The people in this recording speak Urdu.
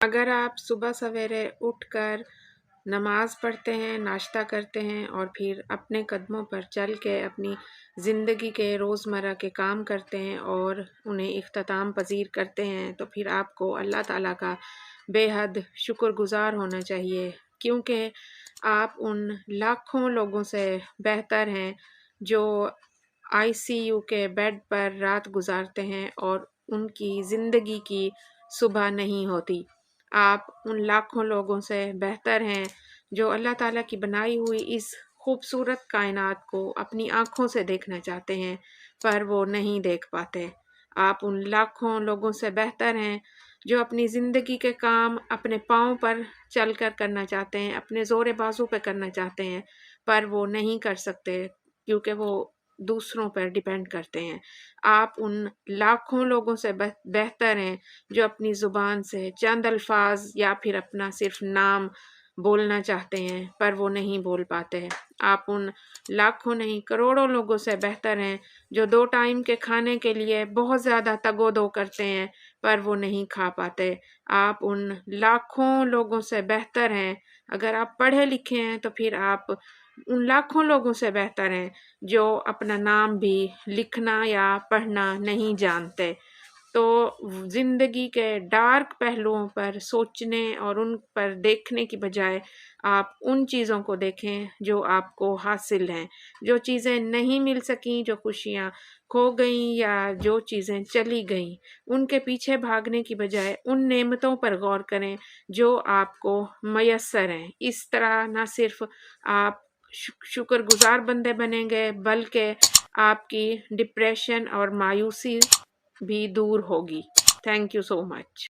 اگر آپ صبح سویرے اٹھ کر نماز پڑھتے ہیں، ناشتہ کرتے ہیں اور پھر اپنے قدموں پر چل کے اپنی زندگی کے روزمرہ کے کام کرتے ہیں اور انہیں اختتام پذیر کرتے ہیں تو پھر آپ کو اللہ تعالیٰ کا بے حد شکر گزار ہونا چاہیے، کیونکہ آپ ان لاکھوں لوگوں سے بہتر ہیں جو ICU کے بیڈ پر رات گزارتے ہیں اور ان کی زندگی کی صبح نہیں ہوتی۔ آپ ان لاکھوں لوگوں سے بہتر ہیں جو اللہ تعالیٰ کی بنائی ہوئی اس خوبصورت کائنات کو اپنی آنکھوں سے دیکھنا چاہتے ہیں پر وہ نہیں دیکھ پاتے۔ آپ ان لاکھوں لوگوں سے بہتر ہیں جو اپنی زندگی کے کام اپنے پاؤں پر چل کر کرنا چاہتے ہیں، اپنے زور بازو پہ کرنا چاہتے ہیں پر وہ نہیں کر سکتے کیونکہ وہ دوسروں پر ڈیپینڈ کرتے ہیں۔ آپ ان لاکھوں لوگوں سے بہتر ہیں جو اپنی زبان سے چند الفاظ یا پھر اپنا صرف نام بولنا چاہتے ہیں پر وہ نہیں بول پاتے۔ آپ ان لاکھوں نہیں کروڑوں لوگوں سے بہتر ہیں جو 2 ٹائم کے کھانے کے لیے بہت زیادہ تگ و دو کرتے ہیں پر وہ نہیں کھا پاتے۔ آپ ان لاکھوں لوگوں سے بہتر ہیں، اگر آپ پڑھے لکھے ہیں تو پھر آپ ان لاکھوں لوگوں سے بہتر ہیں جو اپنا نام بھی لکھنا یا پڑھنا نہیں جانتے۔ تو زندگی کے ڈارک پہلوؤں پر سوچنے اور ان پر دیکھنے کی بجائے آپ ان چیزوں کو دیکھیں جو آپ کو حاصل ہیں، جو چیزیں نہیں مل سکیں، جو خوشیاں کھو گئیں یا جو چیزیں چلی گئیں، ان کے پیچھے بھاگنے کی بجائے ان نعمتوں پر غور کریں جو آپ کو میسر ہیں۔ اس طرح نہ صرف آپ شکر گزار بندے بنیں گے بلکہ آپ کی ڈپریشن اور مایوسی بھی دور ہوگی۔ Thank you so much.